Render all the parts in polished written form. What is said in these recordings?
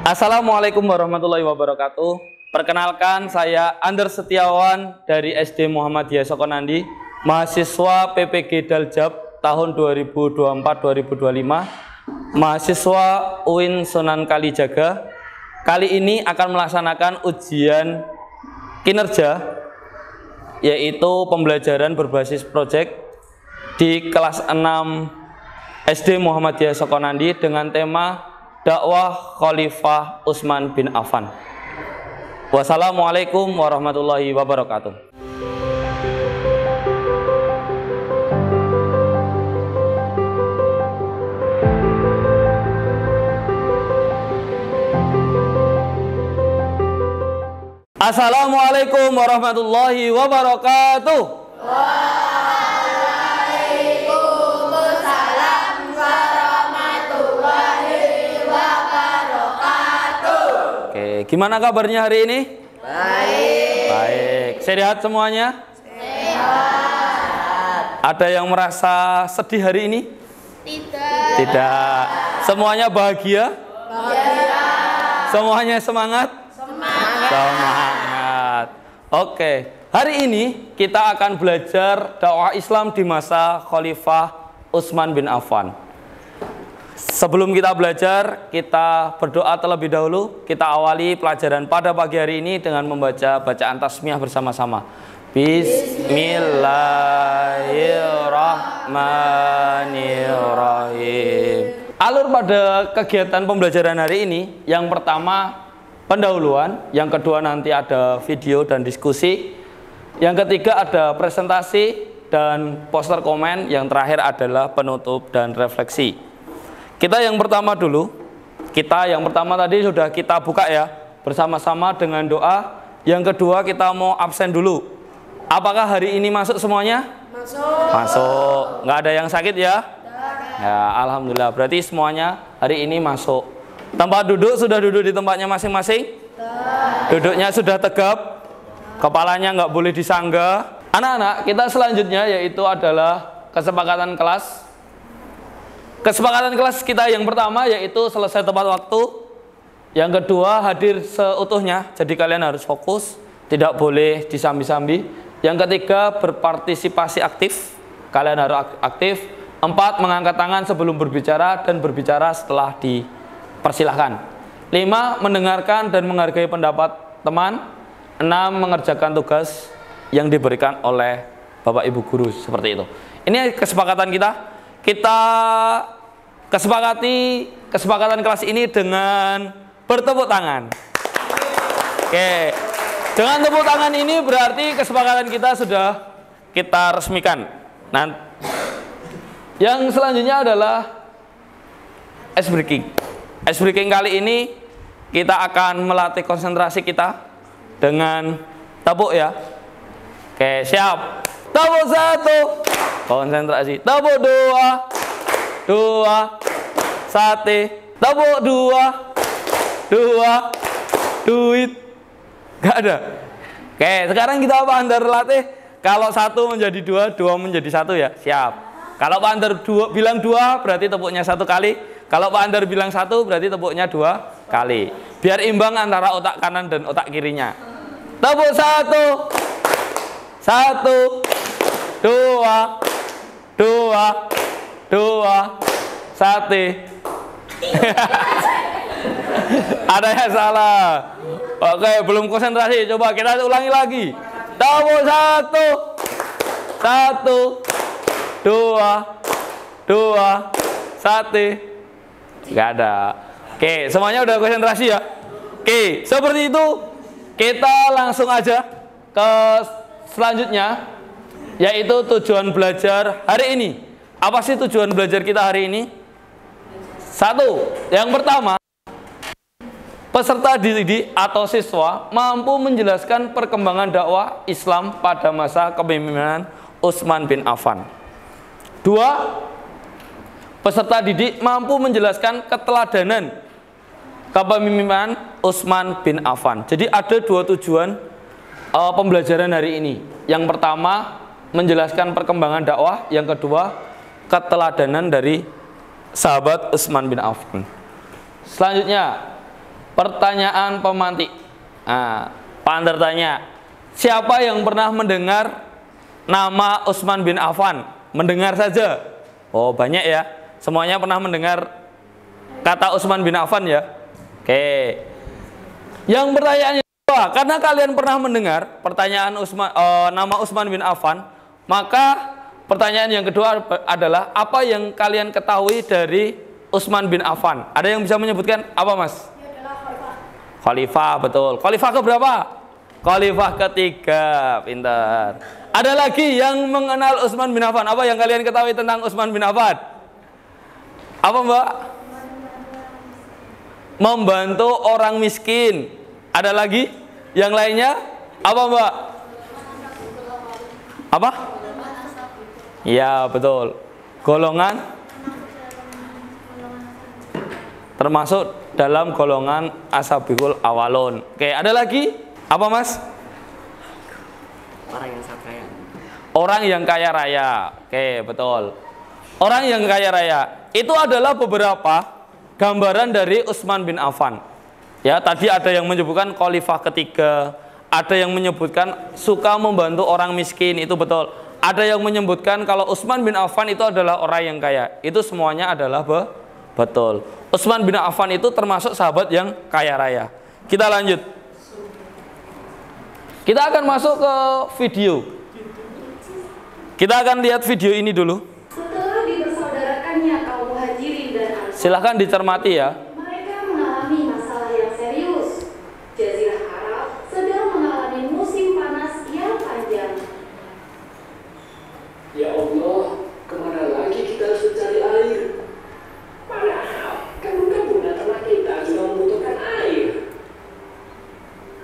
Assalamualaikum warahmatullahi wabarakatuh. Perkenalkan, saya Ander Setiawan dari SD Muhammadiyah Sokonandi, mahasiswa PPG Daljab tahun 2024-2025, mahasiswa UIN Sunan Kalijaga. Kali ini akan melaksanakan ujian kinerja, yaitu pembelajaran berbasis proyek di kelas 6 SD Muhammadiyah Sokonandi dengan tema dakwah Khalifah Utsman bin Affan. Wassalamualaikum warahmatullahi wabarakatuh. Assalamualaikum warahmatullahi wabarakatuh. Gimana kabarnya hari ini? Baik. Baik. Sehat semuanya? Sehat. Ada yang merasa sedih hari ini? Tidak. Tidak. Semuanya bahagia? Bahagia. Semuanya semangat? Semangat. Semangat. Oke. Hari ini kita akan belajar dakwah Islam di masa Khalifah Utsman bin Affan. Sebelum kita belajar, kita berdoa terlebih dahulu. Kita awali pelajaran pada pagi hari ini dengan membaca bacaan tasmiyah bersama-sama. Bismillahirrahmanirrahim. Alur pada kegiatan pembelajaran hari ini, yang pertama pendahuluan, yang kedua nanti ada video dan diskusi, yang ketiga ada presentasi dan poster komen, yang terakhir adalah penutup dan refleksi. Kita yang pertama dulu, tadi sudah kita buka ya bersama-sama dengan doa. Yang kedua kita mau absen dulu. Apakah hari ini masuk semuanya? Masuk. Masuk. Nggak ada yang sakit ya? Ya, alhamdulillah. Berarti semuanya hari ini masuk. Tempat duduk sudah duduk di tempatnya masing-masing? Duduknya sudah tegap? Kepalanya nggak boleh disanggah. Anak-anak, kita selanjutnya yaitu adalah kesepakatan kelas. Kesepakatan kelas kita yang pertama yaitu selesai tepat waktu. Yang kedua hadir seutuhnya, jadi kalian harus fokus, tidak boleh disambi-sambi. Yang ketiga berpartisipasi aktif, kalian harus aktif. 4 mengangkat tangan sebelum berbicara dan berbicara setelah dipersilahkan. 5 mendengarkan dan menghargai pendapat teman. 6 mengerjakan tugas yang diberikan oleh Bapak Ibu guru, seperti itu. Ini kesepakatan kita. Kita kesepakatan kelas ini dengan bertepuk tangan. Oke. Dengan tepuk tangan ini berarti kesepakatan kita sudah kita resmikan. Nah, yang selanjutnya adalah ice breaking. Ice breaking kali ini kita akan melatih konsentrasi kita dengan tepuk ya. Oke, siap. Tepuk 1. Konsentrasi. Tepuk 2. 2. Sate. Tepuk 2. 2. Duit. Gak ada. Oke, sekarang kita Pak Andar latih. Kalau 1 menjadi 2, 2 menjadi 1 ya. Siap. Kalau Pak Andar bilang 2 berarti tepuknya 1 kali. Kalau Pak Andar bilang 1 berarti tepuknya 2 kali. Biar imbang antara otak kanan dan otak kirinya. Tepuk 1. 1. 2. 2. 2. Sate. Ada yang salah. Oke, belum konsentrasi. Coba kita ulangi lagi. Tepuk 1. 1. 2. 2. Sate. Gak ada. Oke, semuanya udah konsentrasi ya. Oke, seperti itu. Kita langsung aja ke selanjutnya, yaitu tujuan belajar hari ini. Apa sih tujuan belajar kita hari ini? 1. Yang pertama, peserta didik atau siswa mampu menjelaskan perkembangan dakwah Islam pada masa kepemimpinan Utsman bin Affan. 2. Peserta didik mampu menjelaskan keteladanan kepemimpinan Utsman bin Affan. Jadi ada 2 tujuan pembelajaran hari ini. Yang pertama, menjelaskan perkembangan dakwah. Yang kedua, keteladanan dari sahabat Utsman bin Affan. Selanjutnya, Pertanyaan pemantik. Nah, Pak Andar tanya, siapa yang pernah mendengar nama Utsman bin Affan? Mendengar saja. Oh, banyak ya. Semuanya pernah mendengar kata Utsman bin Affan ya. Oke. Yang pertanyaannya kedua, karena kalian pernah mendengar pertanyaan nama Utsman bin Affan, maka pertanyaan yang kedua adalah apa yang kalian ketahui dari Utsman bin Affan? Ada yang bisa menyebutkan apa, Mas? Khalifah, betul. Khalifah keberapa? Khalifah ketiga, pintar. Ada lagi yang mengenal Utsman bin Affan. Apa yang kalian ketahui tentang Utsman bin Affan? Apa, Mbak? Membantu orang miskin. Ada lagi? Yang lainnya? Apa, Mbak? Apa? Ya, betul. Golongan termasuk dalam golongan ashabul awalun. Oke, ada lagi? Apa, Mas? Orang yang sangat kaya. Orang yang kaya raya. Oke, betul. Orang yang kaya raya itu adalah beberapa gambaran dari Utsman bin Affan. Ya, tadi ada yang menyebutkan khalifah ketiga, ada yang menyebutkan suka membantu orang miskin, itu betul. Ada yang menyebutkan kalau Utsman bin Affan itu adalah orang yang kaya. Itu semuanya adalah betul. Utsman bin Affan itu termasuk sahabat yang kaya raya. Kita lanjut. Kita akan masuk ke video. Kita akan lihat video ini dulu. Setelah dipersaudarakannya kaum muhajirin dan ansar, Silahkan dicermati ya. mereka mengalami masalah yang serius. Jazirah Arab sedang mengalami musim panas yang panjang. Ya Allah, kemana lagi kita harus mencari air? Padahal kebun-kebun dan ternak kita juga membutuhkan air.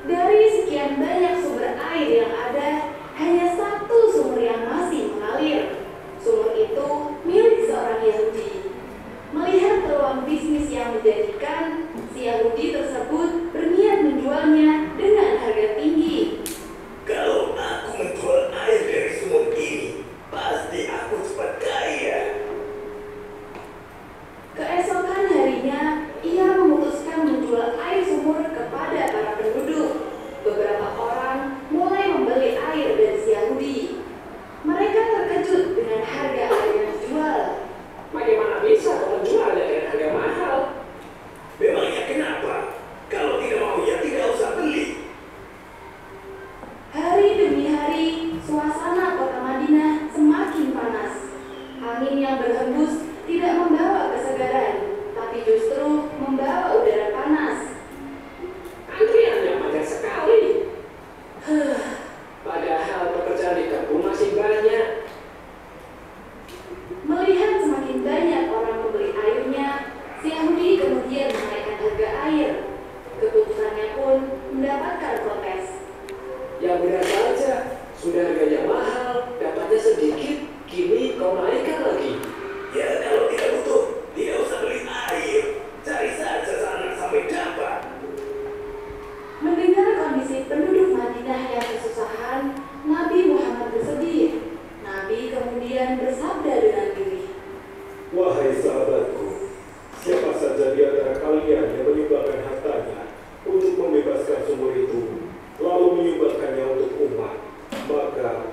Dari sekian banyak sumber air yang ada, hanya satu sumber yang masih mengalir. Sumur itu milik seorang Yahudi. Melihat peluang bisnis yang menjanjikan, si Yahudi tersebut berniat menjualnya dengan harga tinggi. Kalau aku menjual air dari sumur ini, pasti aku cepat kaya. Keesokan harinya, ia memutuskan menjual air sumur kepada para penduduk. Beberapa orang mulai membeli air dari si Yahudi. Mereka terkejut dengan harga air yang dijual. Bagaimana bisa kau menjualnya dengan harga mahal? Memangnya kenapa? Kalau tidak mau ya tidak usah beli. Hari demi hari, suasana kota Madinah semakin panas. Angin yang berhembus tidak membawa kesegaran, tapi justru membawa udara panas. Antriannya panjang sekali. Padahal pekerjaan di kebun masih banyak. Melihat semakin banyak orang membeli airnya, si Yahudi kemudian menaikkan harga air. Keputusannya pun mendapatkan protes. Ya benar saja, sudah harganya mahal, dapatnya sedikit, kini kau naikkan lagi. Ya kalau tidak butuh, tidak usah beli air. Cari saja sana sampai dapat. Mendengar kondisi penduduk Madinah yang kesusahan, Nabi Muhammad bersedih. Nabi kemudian bersabda dengan diri, Wahai sahabatku, siapa saja di antara kalian yang menyumbangkan hartanya untuk membebaskan sumur itu, lalu menyumbangkannya untuk umat, maka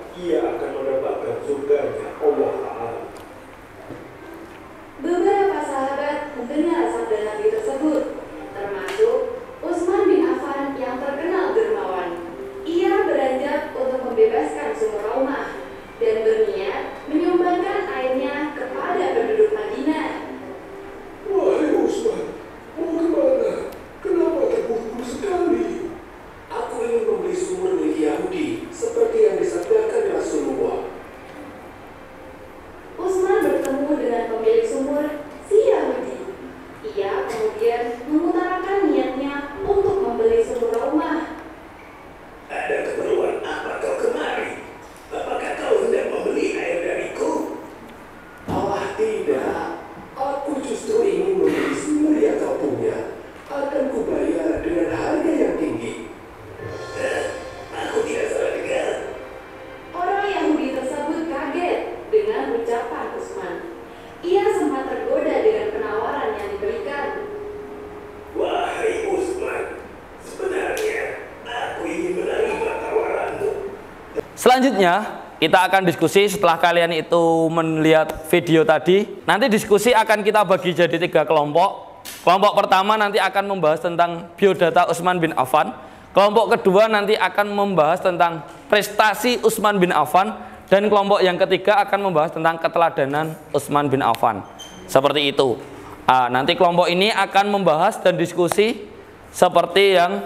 Selanjutnya kita akan diskusi setelah kalian itu melihat video tadi. Nanti diskusi akan kita bagi jadi 3 kelompok. Kelompok pertama nanti akan membahas tentang biodata Utsman bin Affan. Kelompok kedua nanti akan membahas tentang prestasi Utsman bin Affan. Dan kelompok yang ketiga akan membahas tentang keteladanan Utsman bin Affan. Seperti itu. Nanti kelompok ini akan membahas dan diskusi seperti yang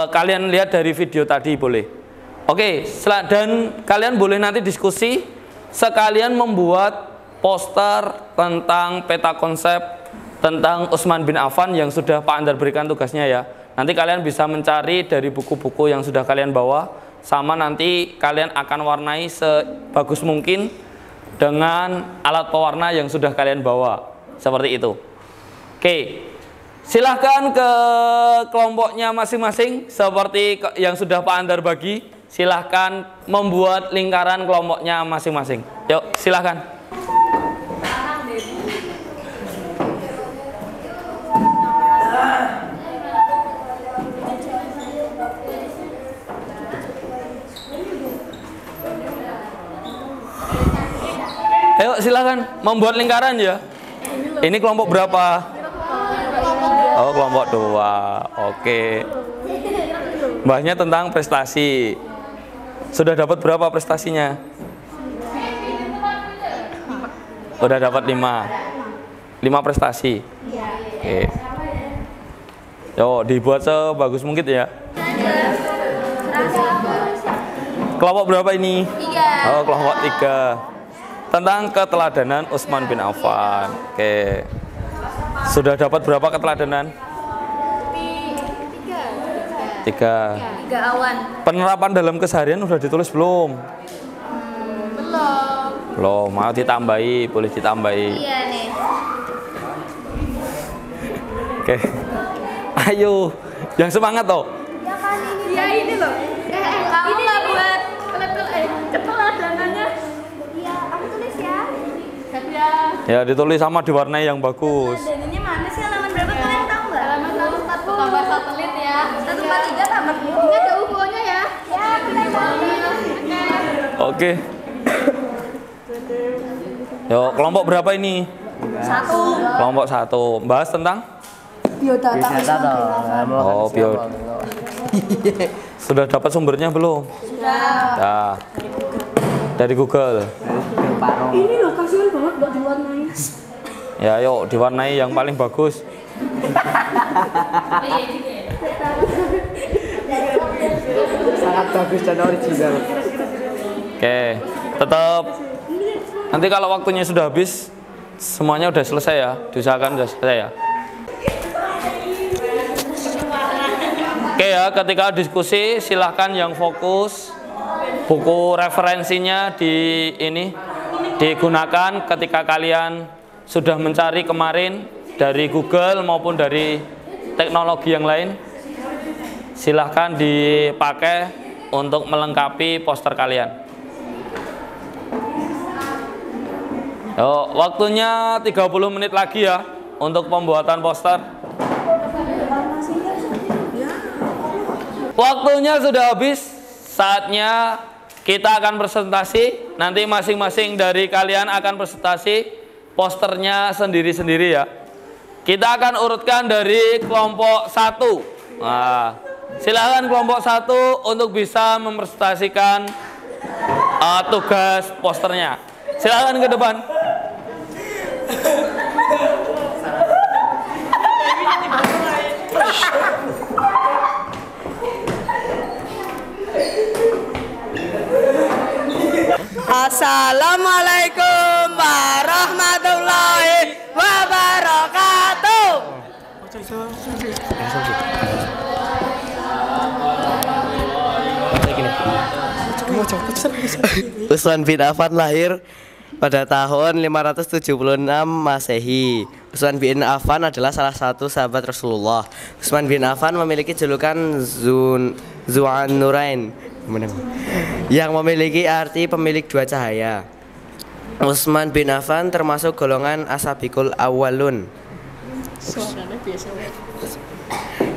kalian lihat dari video tadi, boleh. Oke, dan kalian boleh nanti diskusi sekalian membuat poster tentang peta konsep tentang Utsman bin Affan yang sudah Pak Andar berikan tugasnya ya. Nanti kalian bisa mencari dari buku-buku yang sudah kalian bawa, sama nanti kalian akan warnai sebagus mungkin dengan alat pewarna yang sudah kalian bawa. Seperti itu. Oke, silahkan ke kelompoknya masing-masing seperti yang sudah Pak Andar bagi. Silahkan membuat lingkaran kelompoknya masing-masing. Yuk, silahkan. Ayo, silahkan membuat lingkaran ya. Ini kelompok berapa? Oh, kelompok 2. Oke. Bahasnya tentang prestasi. Sudah dapat berapa prestasinya? Sudah dapat 5 prestasi. Oke. Yo, dibuat sebagus mungkin ya. Kelompok berapa ini? 3. Oh, kelompok 3. Tentang keteladanan Utsman bin Affan. Oke. Sudah dapat berapa keteladanan? 3 awan. Penerapan dalam keseharian udah ditulis belum? Belum. Mau ditambahi, boleh ditambahi. Iya nih. Oke. Ayo, yang semangat toh. Ya kan ini. Ya ini loh. Kamu nggak buat keteladanannya? Iya, aku tulis ya. Ya ditulis sama diwarnai yang bagus. Keteladanan mana sih, halaman berapa kalian tahu nggak? Halaman 1 tambah satelit ya. 143 tambah 2. Ini ada UFO-nya ya? Ya, kita tahu. Oke. Yo, kelompok berapa ini? 1. Kelompok 1. Bahas tentang biodata. Oh, Sudah dapat sumbernya belum? Sudah. Ya. Dari Google. Ini loh, kasihan banget nggak diwarnai. Ya, yuk diwarnai yang paling bagus. Sangat bagus dan original. Oke, tetap nanti kalau waktunya sudah habis, semuanya udah selesai ya. Diusahakan udah selesai ya. Oke ya, ketika diskusi silahkan yang fokus. Buku referensinya digunakan ketika kalian sudah mencari kemarin dari Google maupun dari teknologi yang lain. Silahkan dipakai untuk melengkapi poster kalian. Waktunya 30 menit lagi ya untuk pembuatan poster. Waktunya sudah habis. Saatnya kita akan presentasi. Nanti masing-masing dari kalian akan presentasi posternya sendiri-sendiri ya. Kita akan urutkan dari kelompok 1. Nah, silakan kelompok 1 untuk bisa mempresentasikan tugas posternya. Silakan ke depan. Assalamualaikum warahmatullahi wabarakatuh. Utsman bin Affan lahir pada tahun 576 Masehi. Utsman bin Affan adalah salah satu sahabat Rasulullah. Utsman bin Affan memiliki julukan Zu'an Nurain yang memiliki arti pemilik dua cahaya. Utsman bin Affan termasuk golongan Ashabikul Awwalun.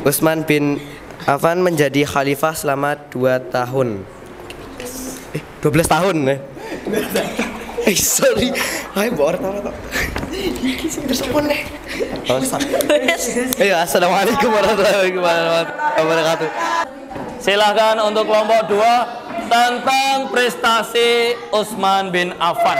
Utsman bin Affan menjadi khalifah selama 2 tahun. 12 tahun nih. Sorry. Hai bor tahu kok. Iki sing tersepon nih. Assalamualaikum warahmatullahi wabarakatuh. Silahkan untuk kelompok 2 tentang prestasi Utsman bin Affan.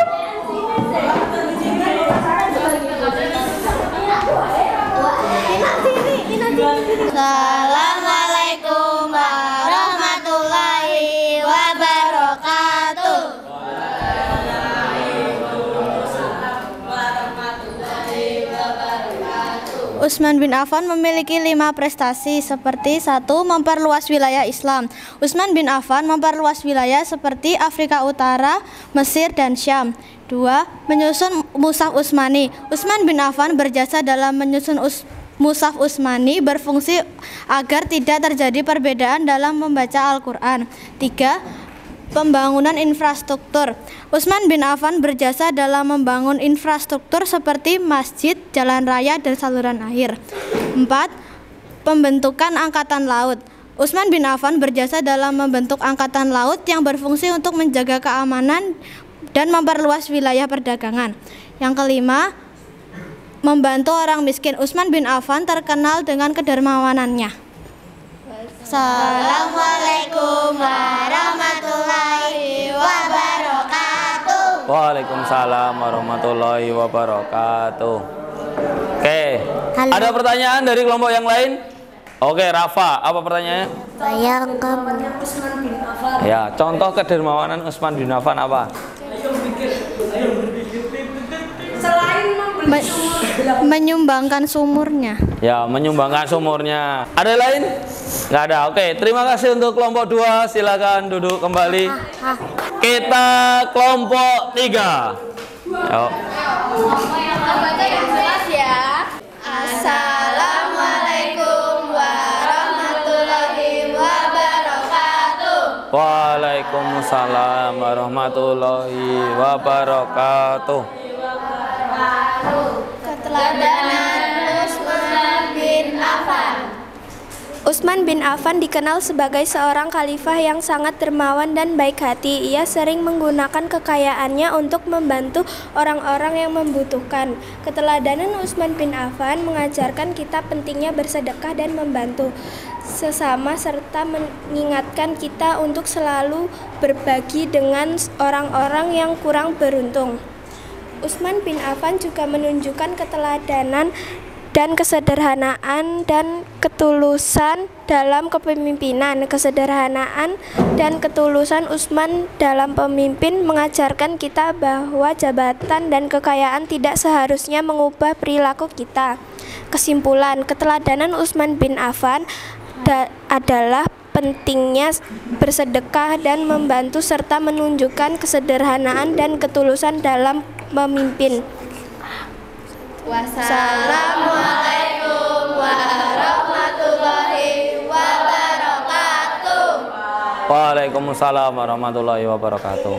Assalamualaikum warahmatullahi wabarakatuh. Utsman bin Affan memiliki 5 prestasi seperti 1. Memperluas wilayah Islam. Utsman bin Affan memperluas wilayah seperti Afrika Utara, Mesir, dan Syam. 2. Menyusun Mushaf Utsmani. Utsman bin Affan berjasa dalam menyusun Mushaf Utsmani, berfungsi agar tidak terjadi perbedaan dalam membaca Al-Quran. 3. Pembangunan infrastruktur. Utsman bin Affan berjasa dalam membangun infrastruktur seperti masjid, jalan raya, dan saluran air. 4. Pembentukan angkatan laut. Utsman bin Affan berjasa dalam membentuk angkatan laut yang berfungsi untuk menjaga keamanan dan memperluas wilayah perdagangan. Yang kelima, membantu orang miskin. Utsman bin Affan terkenal dengan kedermawanannya. Assalamualaikum warahmatullahi wabarakatuh. Waalaikumsalam warahmatullahi wabarakatuh. Oke, Halo. Ada pertanyaan dari kelompok yang lain? Oke, Rafa, apa pertanyaannya? Ya, contoh kedermawanan Utsman bin Affan apa? Menyumbangkan sumurnya. Ya, menyumbangkan sumurnya. Ada lain? Nggak ada. Oke, terima kasih untuk kelompok 2. Silakan duduk kembali. Kita kelompok 3. Yuk. Assalamualaikum warahmatullahi wabarakatuh. Waalaikumsalam warahmatullahi wabarakatuh. Keteladanan Utsman bin Affan. Utsman bin Affan dikenal sebagai seorang khalifah yang sangat dermawan dan baik hati. Ia sering menggunakan kekayaannya untuk membantu orang-orang yang membutuhkan. Keteladanan Utsman bin Affan mengajarkan kita pentingnya bersedekah dan membantu sesama serta mengingatkan kita untuk selalu berbagi dengan orang-orang yang kurang beruntung. Utsman bin Affan juga menunjukkan keteladanan dan kesederhanaan dan ketulusan dalam kepemimpinan. Kesederhanaan dan ketulusan Utsman dalam pemimpin mengajarkan kita bahwa jabatan dan kekayaan tidak seharusnya mengubah perilaku kita. Kesimpulan, keteladanan Utsman bin Affan adalah pentingnya bersedekah dan membantu serta menunjukkan kesederhanaan dan ketulusan dalam memimpin. Wassalamualaikum warahmatullahi wabarakatuh. Waalaikumsalam warahmatullahi wabarakatuh.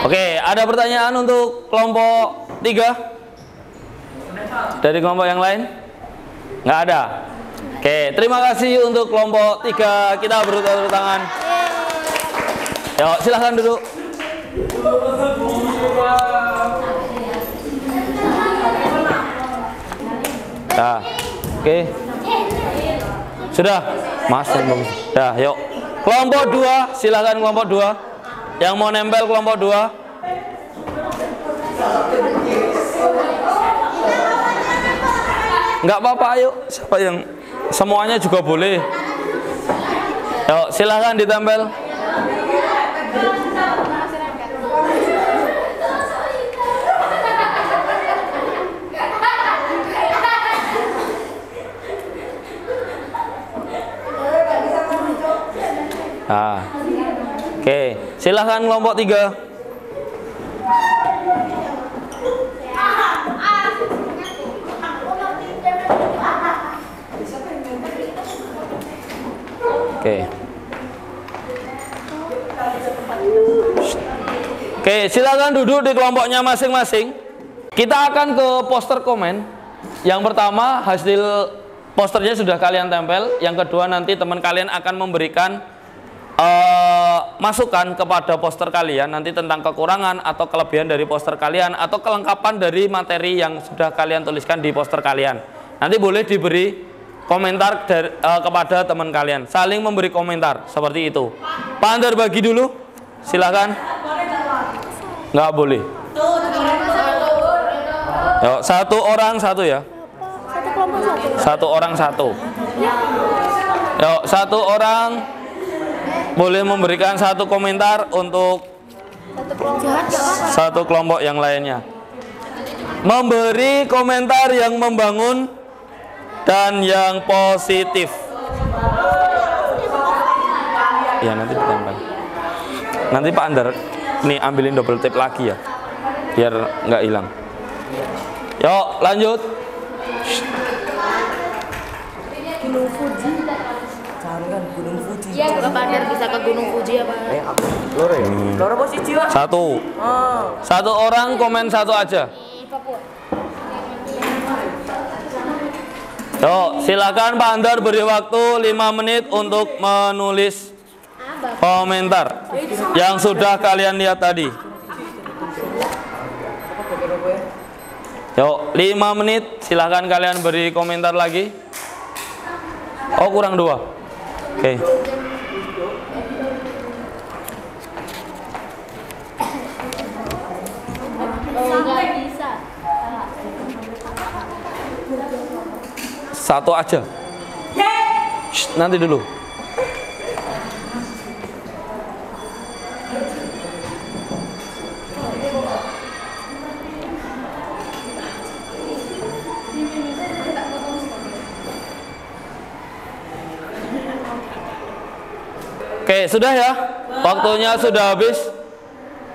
Oke, ada pertanyaan untuk kelompok 3? Dari kelompok yang lain? Nggak ada? Oke, terima kasih untuk kelompok 3. Kita beri tepuk tangan. Yuk, silahkan duduk. Nah, oke. Sudah, masuk belum? Dah, yuk. Kelompok 2, silakan kelompok 2. Yang mau nempel kelompok 2. Enggak apa-apa, ayo. Siapa yang semuanya juga boleh. Yuk, silakan ditempel. Nah, oke, silahkan kelompok 3. Oke, silakan duduk di kelompoknya masing-masing. Kita akan ke poster komen. Yang pertama, hasil posternya sudah kalian tempel. Yang kedua, nanti teman kalian akan memberikan masukan kepada poster kalian nanti tentang kekurangan atau kelebihan dari poster kalian atau kelengkapan dari materi yang sudah kalian tuliskan di poster kalian. Nanti boleh diberi komentar kepada teman kalian, saling memberi komentar seperti itu. Pak Andar bagi dulu, silahkan. Nggak boleh. Yuk, satu orang satu ya. Satu orang satu. Yuk, satu orang boleh memberikan satu komentar untuk satu kelompok yang lainnya. Memberi komentar yang membangun dan yang positif. Ya nanti ditambah. Nanti Pak Andar nih ambilin double tape lagi ya, biar nggak hilang. Yuk lanjut. Gunung Fuji. Kan Gunung Fuji. Iya, Pak Andar bisa ke Gunung Fuji apa? Loro posisi Pak. Satu. Satu orang komen satu aja. Yuk, silakan Pak Andar beri waktu 5 menit untuk menulis komentar yang sudah kalian lihat tadi. Yuk, 5 menit silakan kalian beri komentar lagi. Oh, kurang 2. Oke. Satu aja. Shh, nanti dulu. Oke, sudah ya. Waktunya sudah habis.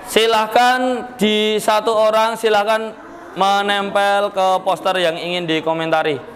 Silahkan di satu orang silahkan menempel ke poster yang ingin dikomentari.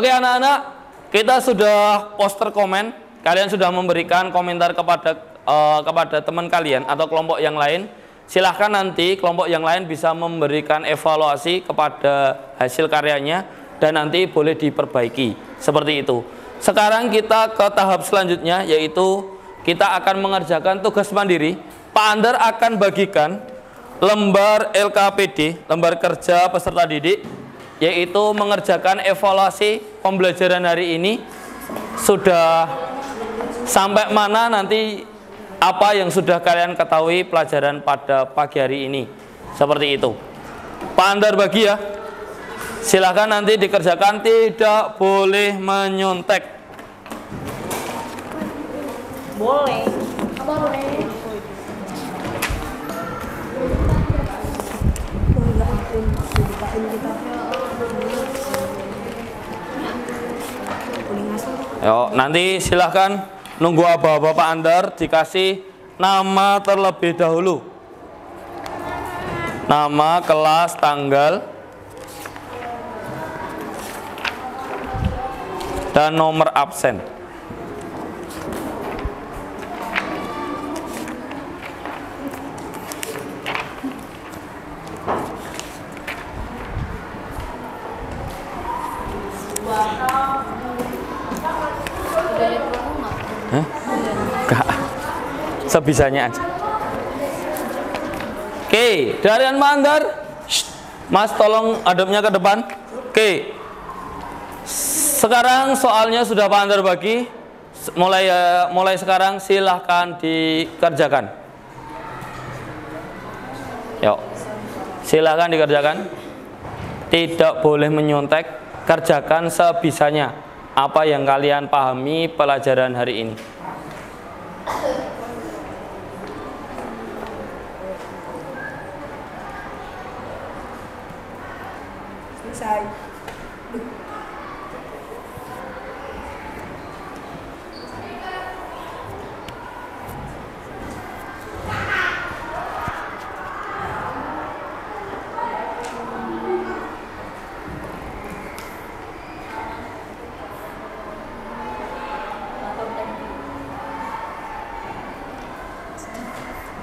Oke anak-anak, kita sudah poster komen. Kalian sudah memberikan komentar kepada teman kalian atau kelompok yang lain. Silahkan nanti kelompok yang lain bisa memberikan evaluasi kepada hasil karyanya dan nanti boleh diperbaiki. Seperti itu. Sekarang kita ke tahap selanjutnya, yaitu kita akan mengerjakan tugas mandiri. Pak Andar akan bagikan lembar LKPD, lembar kerja peserta didik, yaitu mengerjakan evaluasi pembelajaran hari ini. Sudah sampai mana nanti, apa yang sudah kalian ketahui pelajaran pada pagi hari ini. Seperti itu. Pak Andar bagi ya. Silahkan nanti dikerjakan, tidak boleh menyontek. Boleh. Apa boleh? Yuk, nanti silahkan nunggu aba-aba Pak Andar dikasih nama terlebih dahulu. Nama, kelas, tanggal, dan nomor absen. sebisanya aja. Oke, dari Pak Andar. Mas tolong hadapnya ke depan. Oke. Sekarang soalnya sudah Pak Andar bagi. Mulai sekarang silahkan dikerjakan. Yuk. Silahkan dikerjakan. Tidak boleh menyontek. Kerjakan sebisanya apa yang kalian pahami pelajaran hari ini. Selesai.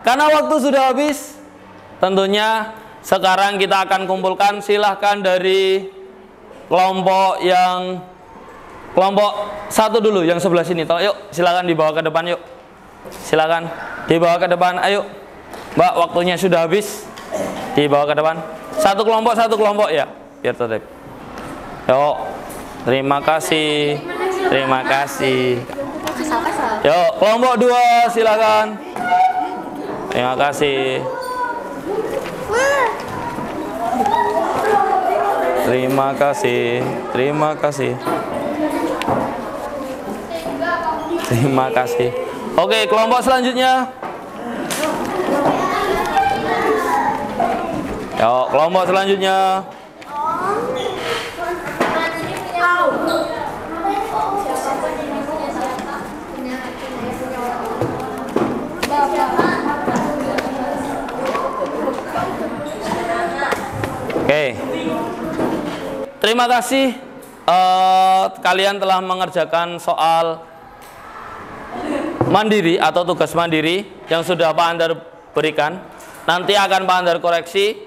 Karena waktu sudah habis, tentunya sekarang kita akan kumpulkan. Silahkan dari kelompok satu dulu, yang sebelah sini. Yuk, silahkan dibawa ke depan yuk. Silahkan dibawa ke depan. Ayo, Mbak, waktunya sudah habis. Dibawa ke depan. Satu kelompok ya, biar tertib. Yuk, terima kasih. Terima kasih. Yuk, kelompok 2 silahkan. Terima kasih. Terima kasih. Terima kasih. Terima kasih. Oke, kelompok selanjutnya. Yuk, kelompok selanjutnya. Oke, terima kasih kalian telah mengerjakan soal mandiri atau tugas mandiri yang sudah Pak Andar berikan. Nanti akan Pak Andar koreksi.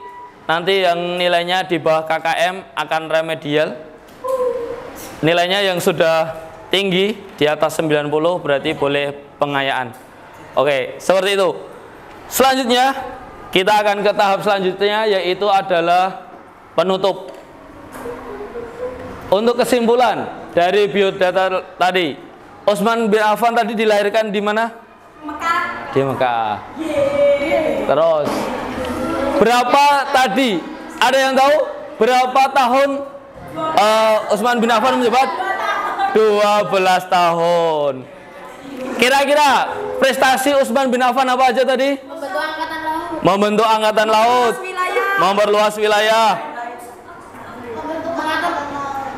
Nanti yang nilainya di bawah KKM akan remedial. Nilainya yang sudah tinggi di atas 90 berarti boleh pengayaan. Oke, seperti itu. Selanjutnya kita akan ke tahap selanjutnya, yaitu adalah penutup. Untuk kesimpulan dari biodata tadi, Utsman bin Affan tadi dilahirkan di mana? Mekah. Di Mekah. Terus berapa tadi? Ada yang tahu berapa tahun Utsman bin Affan menjabat? 12 tahun. Kira-kira prestasi Utsman bin Affan apa aja tadi? Membentuk angkatan laut, memperluas wilayah,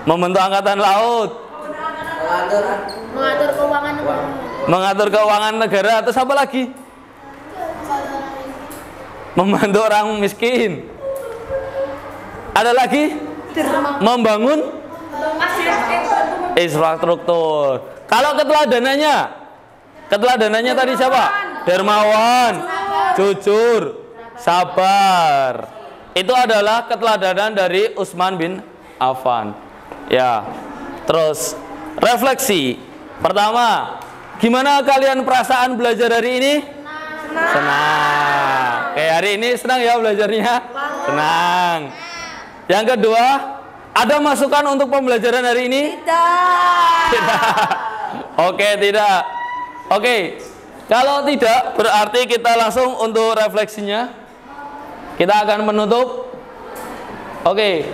membentuk angkatan laut, mengatur keuangan negara, terus apa lagi? Membantu orang miskin. Ada lagi? Membangun infrastruktur. Kalau keteladanannya tadi siapa? Dermawan, jujur, sabar. Itu adalah keteladanan dari Utsman bin Affan. Ya. Terus refleksi. Pertama, gimana kalian perasaan belajar hari ini? Senang. Kayak hari ini senang ya belajarnya? Senang. Yang kedua, ada masukan untuk pembelajaran hari ini? Tidak. Oke, tidak. Oke. Kalau tidak, berarti kita langsung untuk refleksinya. Kita akan menutup. Oke.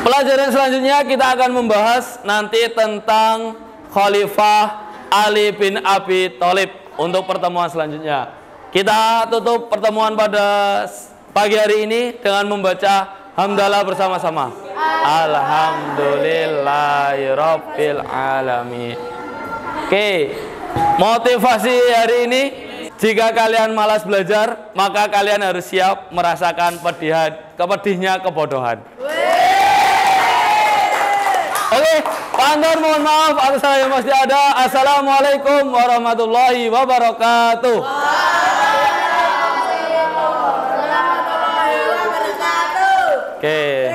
Pelajaran selanjutnya kita akan membahas nanti tentang Khalifah Ali bin Abi Thalib untuk pertemuan selanjutnya. Kita tutup pertemuan pada pagi hari ini dengan membaca hamdalah bersama-sama. Alhamdulillahirabbil alamin. Oke. Motivasi hari ini, jika kalian malas belajar, maka kalian harus siap merasakan pedihnya kebodohan. Oke, Pak Andar mohon maaf atas salah yang masih ada. Assalamualaikum warahmatullahi wabarakatuh. Oke.